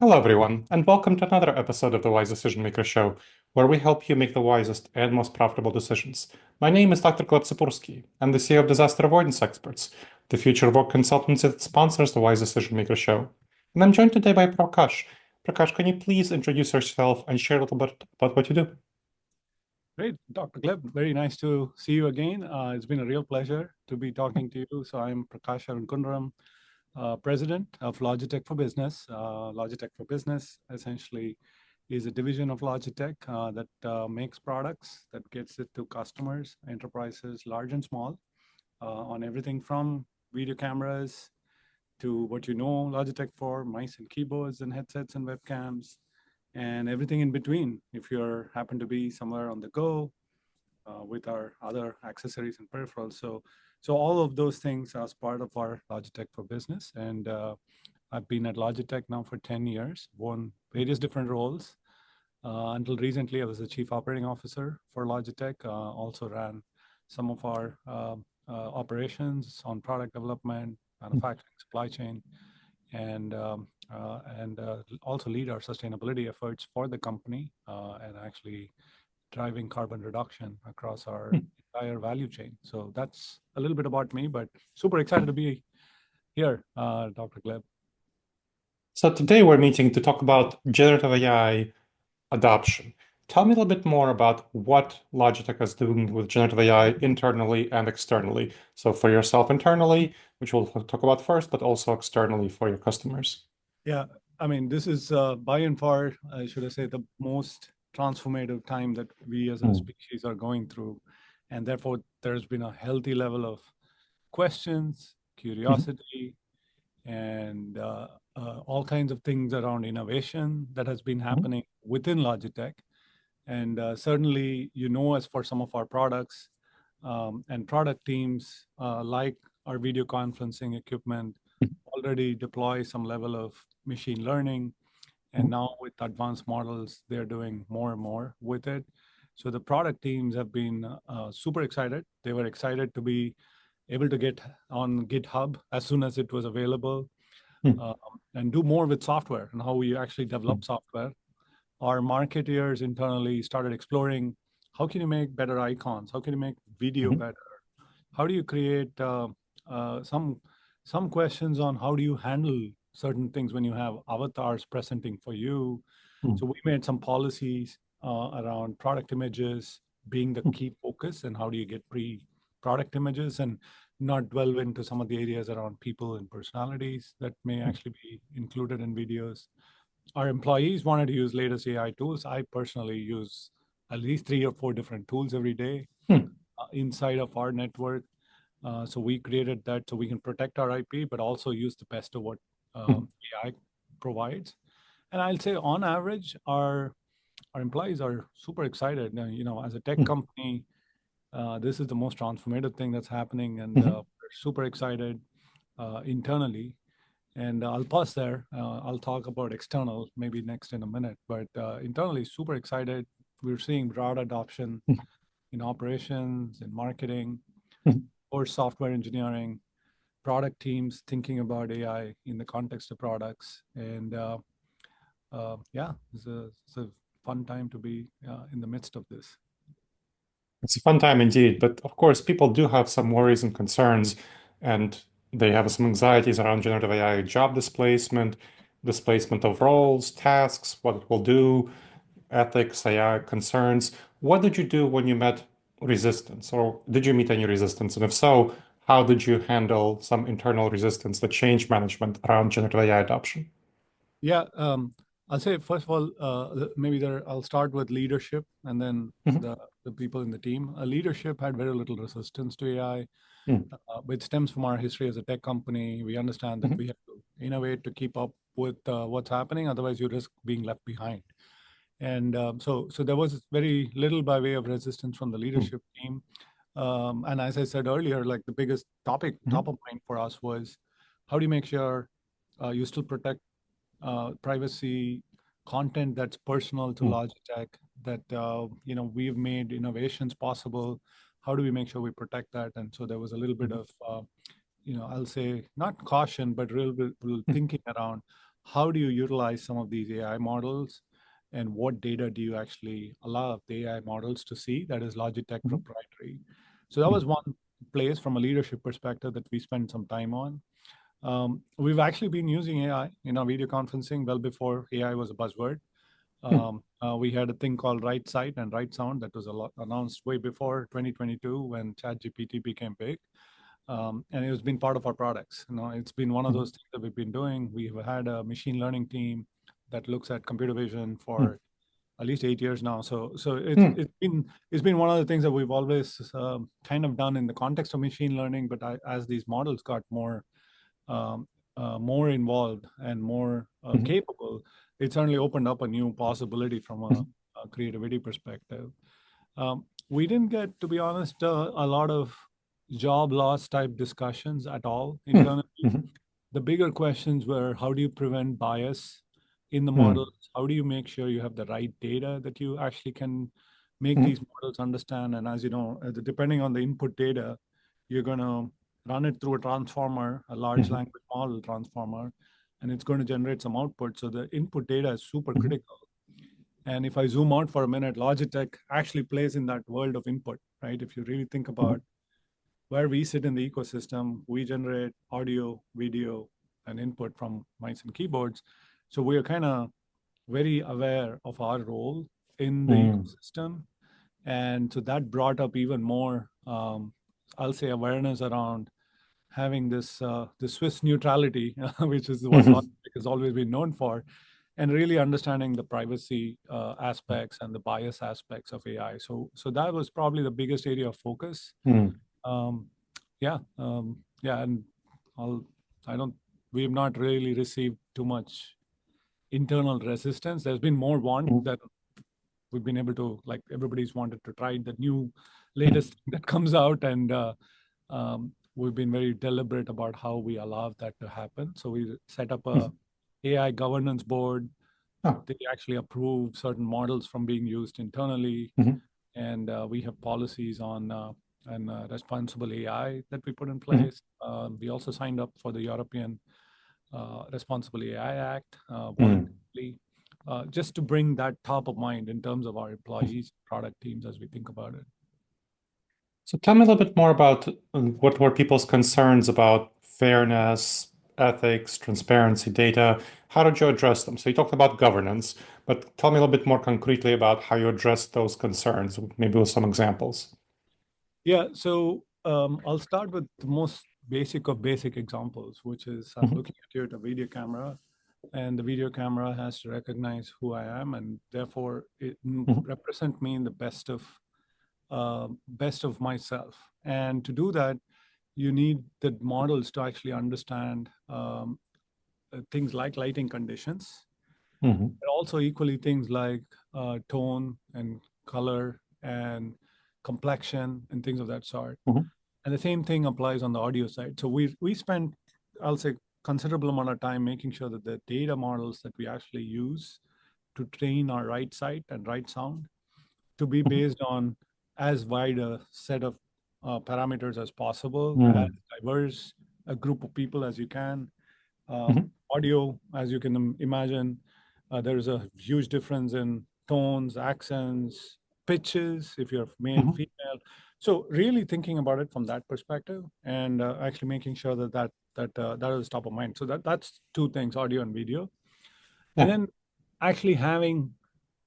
Hello, everyone, and welcome to another episode of the Wise Decision Maker Show, where we help you make the wisest and most profitable decisions. My name is Dr. Gleb Tsipursky. I'm the CEO of Disaster Avoidance Experts, the future of work consultancy that sponsors the Wise Decision Maker Show. And I'm joined today by Prakash. Prakash, can you please introduce yourself and share a little bit about what you do? Great, Dr. Gleb. Very nice to see you again. It's been a real pleasure to be talking to you. So I'm Prakash Arunkundrum, President of Logitech for Business. Logitech for Business essentially is a division of Logitech that makes products that gets it to customers, enterprises, large and small, on everything from video cameras to what you know Logitech for, mice and keyboards and headsets and webcams, and everything in between. If you're happen to be somewhere on the go with our other accessories and peripherals, so all of those things as part of our Logitech for Business. And I've been at Logitech now for 10 years, worn various different roles. Until recently, I was the Chief Operating Officer for Logitech. Also ran some of our operations on product development, manufacturing, supply chain, and also lead our sustainability efforts for the company and actually driving carbon reduction across our entire value chain. So that's a little bit about me, but super excited to be here, Dr. Gleb. So today we're meeting to talk about generative AI adoption. Tell me a little bit more about what Logitech is doing with generative AI internally and externally. So for yourself internally, which we'll talk about first, but also externally for your customers. Yeah, I mean, this is by and far, should I say, the most transformative time that we as a species are going through. And therefore, there's been a healthy level of questions, curiosity, and all kinds of things around innovation that has been happening within Logitech. And certainly, as for some of our products and product teams, like our video conferencing equipment, already deploy some level of machine learning. And now with advanced models, they're doing more and more with it. So the product teams have been super excited. They were excited to be able to get on GitHub as soon as it was available and do more with software and how we actually develop software. Our marketeers internally started exploring how can you make better icons? How can you make video better? How do you create some questions on how do you handle certain things when you have avatars presenting for you? So we made some policies around product images being the key focus, and how do you get pre-product images and not delve into some of the areas around people and personalities that may actually be included in videos. Our employees wanted to use latest AI tools. I personally use at least 3 or 4 different tools every day inside of our network. So we created that so we can protect our IP, but also use the best of what AI provides. And I'll say on average, our employees are super excited. As a tech company, this is the most transformative thing that's happening, and we're super excited internally. And I'll pause there. I'll talk about external maybe next in a minute, but internally, super excited. We're seeing broad adoption in operations, in marketing, or software engineering, product teams thinking about AI in the context of products. And yeah, it's a fun time to be in the midst of this. It's a fun time indeed, but of course, people do have some worries and concerns, and they have some anxieties around generative AI job displacement, displacement of roles, tasks, what it will do, ethics, AI concerns. What did you do when you met resistance, or did you meet any resistance? And if so, how did you handle some internal resistance, the change management around generative AI adoption? Yeah, I'll say first of all, maybe I'll start with leadership, and then the people in the team. Leadership had very little resistance to AI, which stems from our history as a tech company. We understand that we have to innovate to keep up with what's happening. Otherwise, you risk being left behind. And so there was very little by way of resistance from the leadership team. And as I said earlier, like the biggest topic, top of mind for us was how do you make sure you still protect privacy, content that's personal to Logitech, that we've made innovations possible. How do we make sure we protect that? And so there was a little bit of I'll say not caution, but real thinking around how do you utilize some of these AI models, and what data do you actually allow the AI models to see that is Logitech Mhm. proprietary? So that was one place from a leadership perspective that we spent some time on. We've actually been using AI in our video conferencing well before AI was a buzzword. We had a thing called Right Sight and Right Sound that was announced way before 2022 when ChatGPT became big. And it has been part of our products. It's been one of those things that we've been doing. We've had a machine learning team that looks at computer vision for at least 8 years now. So it's been one of the things that we've always kind of done in the context of machine learning. But as these models got um, more involved and more capable, it certainly opened up a new possibility from a creativity perspective. We didn't get, to be honest, a lot of job loss type discussions at all internally. The bigger questions were, how do you prevent bias in the models? How do you make sure you have the right data that you actually can make these models understand? And as you know, depending on the input data, you're going to run it through a transformer, a large language model transformer, and it's going to generate some output. So the input data is super critical. And if I zoom out for a minute, Logitech actually plays in that world of input, right? If you really think about where we sit in the ecosystem, we generate audio, video, and input from mice and keyboards. So we are kind of very aware of our role in the ecosystem. And so that brought up even more, I'll say, awareness around having this Swiss neutrality, which is what Logitech has always been known for, and really understanding the privacy aspects and the bias aspects of AI. So that was probably the biggest area of focus. Um, yeah, and I'll, I don't, we have not really received too much internal resistance. There's been more want that we've been able to, like, everybody's wanted to try the new latest thing that comes out, and we've been very deliberate about how we allow that to happen. So we set up a AI governance board. They actually approve certain models from being used internally, and we have policies on responsible AI that we put in place. We also signed up for the European Responsible AI Act voluntarily, just to bring that top of mind in terms of our employees, product teams, as we think about it. So tell me a little bit more about what were people's concerns about fairness, ethics, transparency, data. How did you address them? So you talked about governance, but tell me a little bit more concretely about how you addressed those concerns, maybe with some examples. Yeah, so I'll start with the most basic of basic examples, which is I'm looking at you at a video camera, and the video camera has to recognize who I am, and therefore it represent me in the best of myself. And to do that, you need the models to actually understand things like lighting conditions, but also equally things like tone and color and complexion and things of that sort. And the same thing applies on the audio side. So we spend, I'll say, considerable amount of time making sure that the data models that we actually use to train our right sight and right sound to be based on as wide a set of parameters as possible, as diverse a group of people as you can. Audio, as you can imagine, there's a huge difference in tones, accents, pitches, if you're male, female. So really thinking about it from that perspective, and actually making sure that is top of mind. So that's two things: audio and video, and then actually having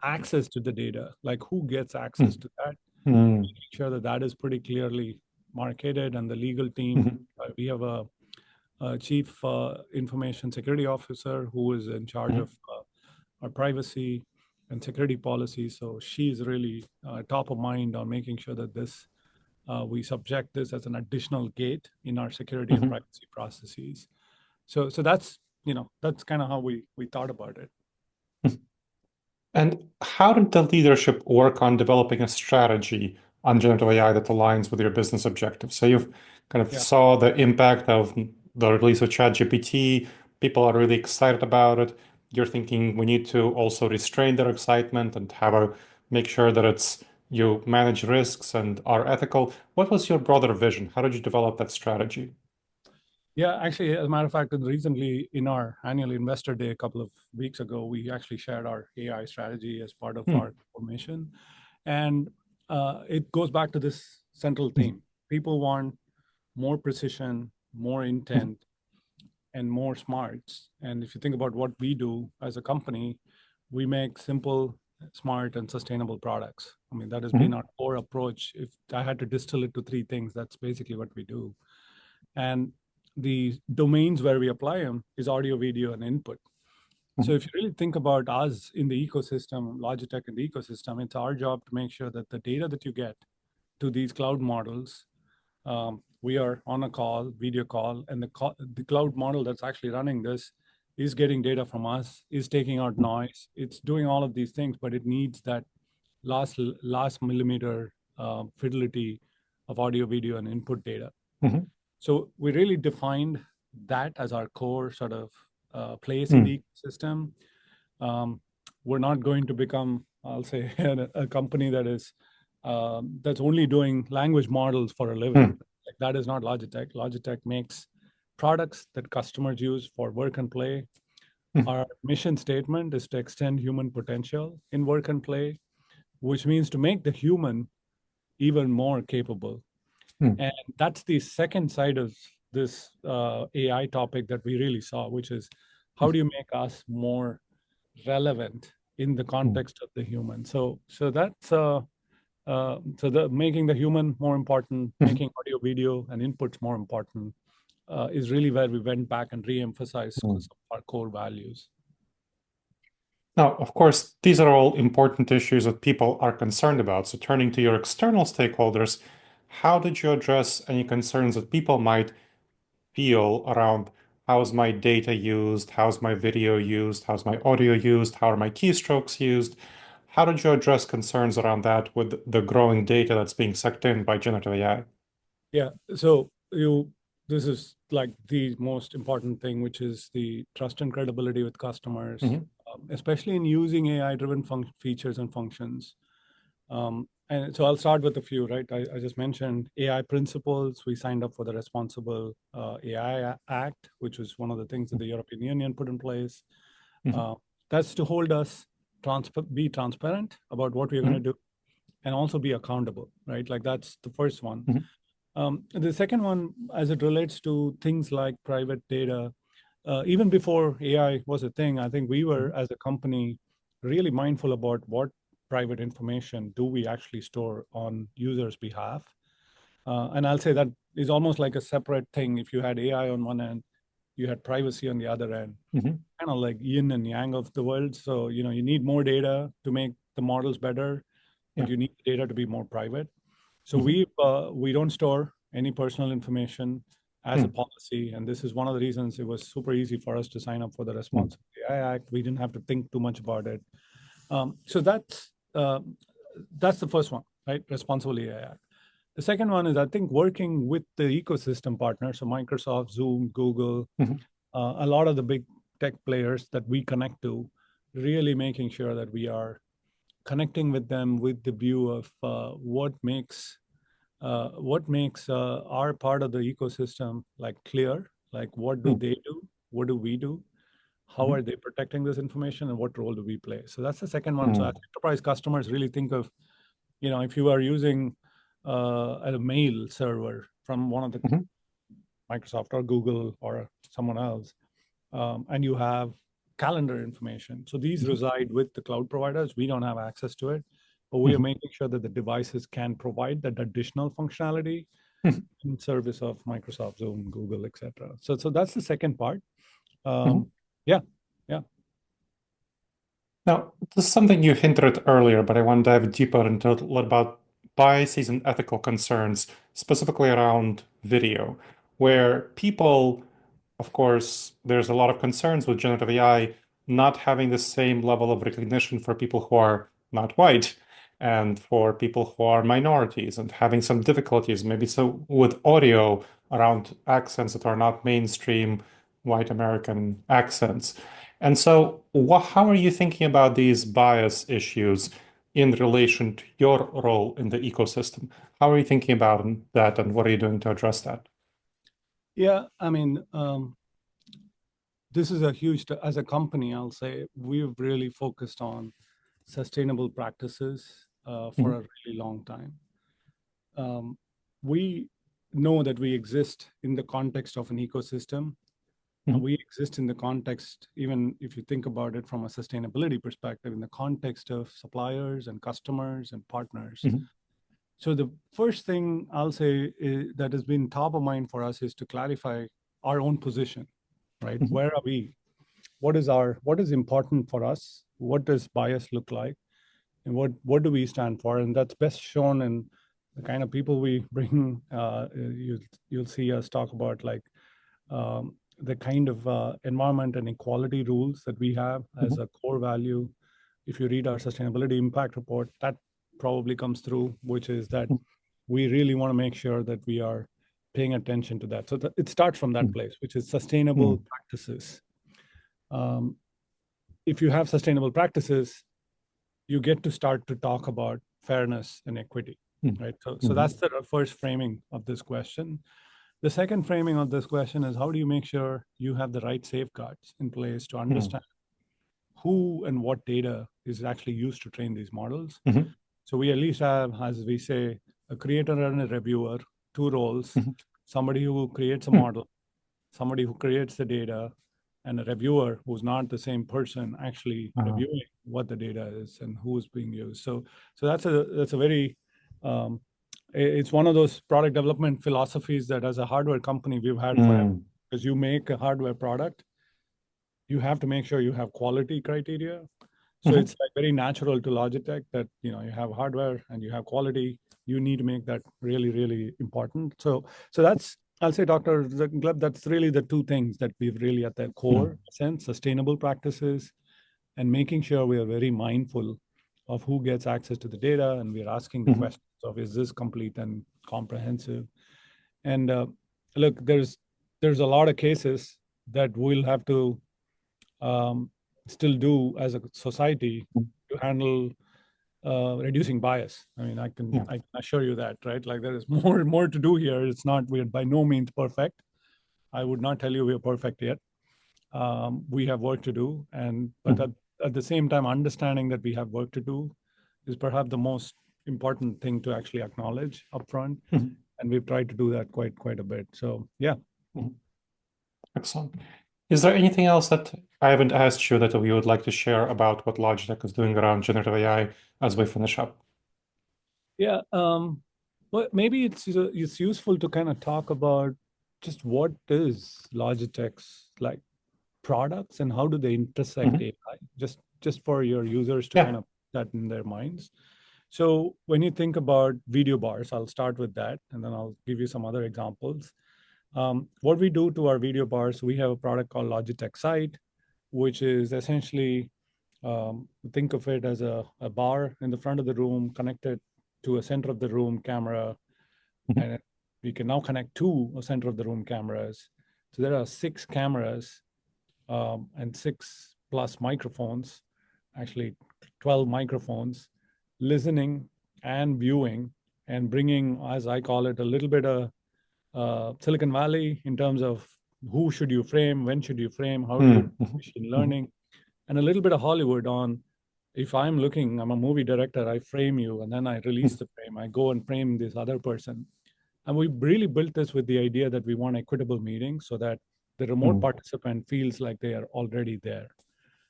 access to the data, like who gets access to that, making sure that that is pretty clearly marketed, and the legal team. We have a chief information security officer who is in charge of our privacy and security policy. So she's really top of mind on making sure that this we subject this as an additional gate in our security and privacy processes. So that's kind of how we thought about it. And how did the leadership work on developing a strategy on generative AI that aligns with your business objectives? So you've kind of Yeah. saw the impact of the release of ChatGPT. People are really excited about it. You're thinking we need to also restrain their excitement and make sure that you manage risks and are ethical. What was your broader vision? How did you develop that strategy? Yeah, actually, as a matter of fact, recently in our annual investor day a couple of weeks ago, we actually shared our AI strategy as part of Hmm. our formation. And it goes back to this central Hmm. theme. People want more precision, more Hmm. intent, and more smarts. And if you think about what we do as a company, we make simple, smart, and sustainable products. I mean, that has been Hmm. our core approach. If I had to distill it to three things, that's basically what we do. And the domains where we apply them is audio, video, and input. So Hmm. if you really think about us in the ecosystem, Logitech in the ecosystem, it's our job to make sure that the data that you get to these cloud models, we are on a call, video call, and the cloud model that's actually running this is getting data from us, is taking out noise, it's doing all of these things, but it needs that last millimeter fidelity of audio, video, and input data. Hmm. So we really defined that as our core sort of place in Hmm. the ecosystem. Um, we're not going to become, I'll say, a company that is that's only doing language models for a Hmm. living. Like, that is not Logitech. Logitech makes products that customers use for work and play. Hmm. Our mission statement is to extend human potential in work and play, which means to make the human even more capable. Hmm. And that's the second side of this AI topic that we really saw, which is how do you make us more relevant in the Hmm. context of the human? So that's so the making the human more important, Hmm. making audio, video, and inputs more important is really where we went back and re-emphasized some Hmm. of our core values. Now, of course, these are all important issues that people are concerned about. So turning to your external stakeholders, how did you address any concerns that people might feel around how's my data used, how's my video used, how's my audio used, how are my keystrokes used? How did you address concerns around that with the growing data that's being sucked in by generative AI? Yeah. So this is like the most important thing, which is the trust and credibility with customers, Hmm. especially in using AI-driven features and functions. And so I'll start with a few, right? I just mentioned AI principles. We signed up for the Responsible AI Act, which was one of the things that the European Union put in place. Hmm. Uh, that's to hold us be transparent about what we're going to Hmm. do and also be accountable, right? Like, that's the first one. Hmm. The second one, as it relates to things like private data, even before AI was a thing, I think we were, as a company, really mindful about what private information do we actually store on users' behalf. And I'll say that is almost like a separate thing. If you had AI on one end, you had privacy on the other end, Hmm. kind of like yin and yang of the world. So, you need more data to make the models better, Yeah. but you need data to be more private. So Hmm. we don't store any personal information as a Hmm. policy, and this is one of the reasons it was super easy for us to sign up for the Hmm. Responsible AI Act. We didn't have to think too much about it. So that's the first one, right? Responsible AI Act. The second one is, I think, working with the ecosystem partners, so Microsoft, Zoom, Google, Hmm. a lot of the big tech players that we connect to, really making sure that we are connecting with them with the view of what makes our part of the ecosystem like clear, like what do Hmm. they do, what do we do, how Hmm. are they protecting this information, and what role do we play. So that's the second one. So as Hmm. enterprise customers really think of, if you are using a mail server from one of the Hmm. Microsoft or Google or someone else, and you have calendar information. So these Hmm. reside with the cloud providers. We don't have access to it, but we are Hmm. making sure that the devices can provide that additional functionality Hmm. in service of Microsoft, Zoom, Google, etc. So that's the second part. Hmm. Um, yeah, yeah, Now, this is something you hinted at earlier, but I want to dive deeper into a little about biases and ethical concerns, specifically around video, where people, of course, there's a lot of concerns with generative AI not having the same level of recognition for people who are not white and for people who are minorities and having some difficulties, maybe so with audio around accents that are not mainstream white American accents. And so, how are you thinking about these bias issues in relation to your role in the ecosystem? How are you thinking about that, and what are you doing to address that? Yeah, I mean, this is a huge, as a company, I'll say, we've really focused on sustainable practices for Mhm, a really long time. We know that we exist in the context of an ecosystem, and mhm, we exist in the context, even if you think about it from a sustainability perspective, in the context of suppliers and customers and partners. mhm, So the first thing I'll say that has been top of mind for us is to clarify our own position, right? mhm, Where are we? What is important for us? What does bias look like? And what do we stand for? And that's best shown in the kind of people we bring. You'll see us talk about like the kind of environment and equality rules that we have as mhm, a core value. If you read our sustainability impact report, that probably comes through, which is that mhm, we really want to make sure that we are paying attention to that. So it starts from that mhm, place, which is sustainable mhm, practices. Um, if you have sustainable practices, you get to start to talk about fairness and equity, mhm, right? So mhm, that's the first framing of this question. The second framing of this question is how do you make sure you have the right safeguards in place to mhm, understand who and what data is actually used to train these models? mhm, So we at least have, as we say, a creator and a reviewer, two roles, mhm, somebody who creates a mhm, model, somebody who creates the data, and a reviewer who's not the same person actually uh, reviewing what the data is and who's being used. So that's a very it's one of those product development philosophies that as a hardware company we've had forever. mm, Because you make a hardware product, you have to make sure you have quality criteria. So mhm, it's like very natural to Logitech that you have hardware and you have quality. You need to make that really, really important. So that's, I'll say, Dr. Gleb, that's really the two things that we've really at their core mm, sense, sustainable practices and making sure we are very mindful of who gets access to the data, and we're asking the mhm, questions of is this complete and comprehensive. And look, there's a lot of cases that we'll have to um, still do as a society mm, to handle reducing bias. I mean, yeah. I can assure you that, right? Like there is more and more to do here. It's not, we're by no means perfect. I would not tell you we're perfect yet. We have work to do, and but Mhm, at the same time, understanding that we have work to do is perhaps the most important thing to actually acknowledge upfront. mhm, And we've tried to do that quite a bit. So yeah. mhm. Excellent. Is there anything else that I haven't asked you that you would like to share about what Logitech is doing around generative AI as we finish up? Yeah, well, maybe it's useful to kind of talk about just what is Logitech's like products and how do they intersect Mhm, AI, just for your users to kind yeah. of put that in their minds. So when you think about video bars, I'll start with that, and then I'll give you some other examples. What we do to our video bars, we have a product called Logitech Sight, which is essentially think of it as a bar in the front of the room connected to a center of the room camera, Mhm, and we can now connect two center of the room cameras. So there are six cameras and six plus microphones, actually 12 microphones, listening and viewing and bringing, as I call it, a little bit of Silicon Valley in terms of who should you frame, when should you frame, how do you do mm, mhm, machine mhm, learning, and a little bit of Hollywood on if I'm looking, I'm a movie director, I frame you and then I release mhm, the frame. I go and frame this other person. And we really built this with the idea that we want equitable meetings so that the remote mm, participant feels like they are already there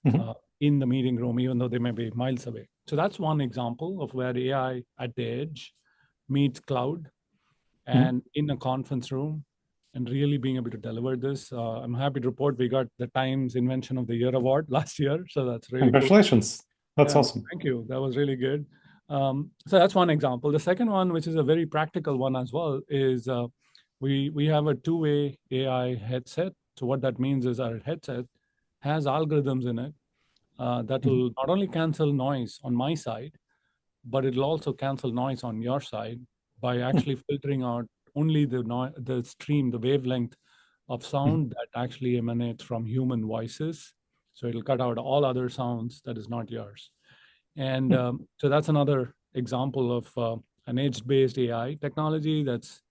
mhm, in the meeting room, even though they may be miles away. So that's one example of where AI at the edge meets cloud mhm. and in a conference room and really being able to deliver this. I'm happy to report we got the Times Invention of the Year award last year. So that's really cool. Congratulations. That's Yeah, no, awesome. thank you. That was really good. So that's one example. The second one, which is a very practical one as well, is we have a two-way AI headset. So what that means is our headset has algorithms in it that Mhm, will not only cancel noise on my side, but it'll also cancel noise on your side by mhm, actually filtering out only the stream, the wavelength of mhm, sound that actually emanates from human voices. So it'll cut out all other sounds that is not yours. And mhm, so that's another example of an edge-based AI technology that's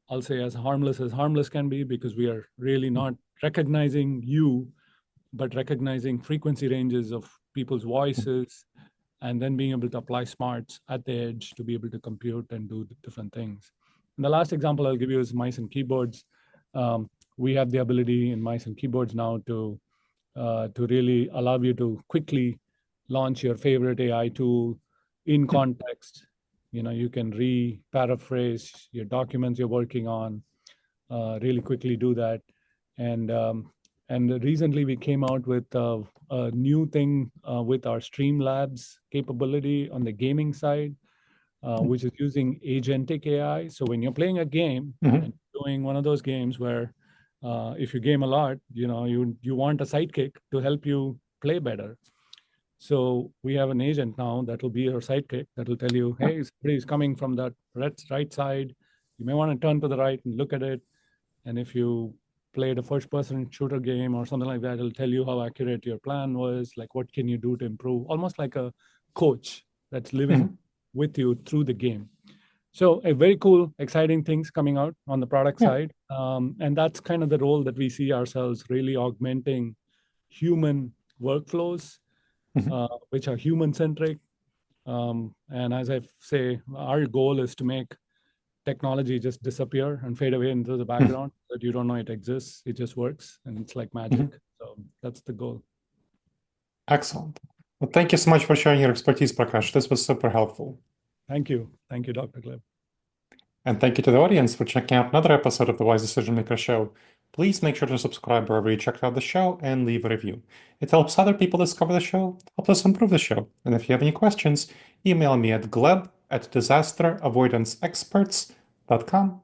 I'll say as harmless can be, because we are really not recognizing you, but recognizing frequency ranges of people's voices, and then being able to apply smarts at the edge to be able to compute and do different things. And the last example I'll give you is mice and keyboards. We have the ability in mice and keyboards now to really allow you to quickly launch your favorite AI tool in context. You can paraphrase your documents you're working on, really quickly do that. And recently we came out with a new thing with our Streamlabs capability on the gaming side, which is using agentic AI. So when you're playing a game Mhm. and doing one of those games where if you game a lot, you want a sidekick to help you play better. So we have an agent now that will be your sidekick that will tell you, Yeah. hey, somebody's coming from that right side. You may want to turn to the right and look at it. And if you played a first-person shooter game or something like that, it'll tell you how accurate your plan was, like what can you do to improve, almost like a coach that's living Mhm. with you through the game. So a very cool, exciting things coming out on the product Yeah. side. And that's kind of the role that we see ourselves really augmenting human workflows, Mhm. which are human-centric. And as I say, our goal is to make technology just disappear and fade away into the Mhm. background, that you don't know it exists. It just works and it's like magic. Mhm. So that's the goal. Excellent. Well, thank you so much for sharing your expertise, Prakash. This was super helpful. Thank you. Thank you, Dr. Gleb. And thank you to the audience for checking out another episode of the Wise Decision Maker Show. Please make sure to subscribe wherever you checked out the show and leave a review. It helps other people discover the show, helps us improve the show. And if you have any questions, email me at gleb@disasteravoidanceexperts.com.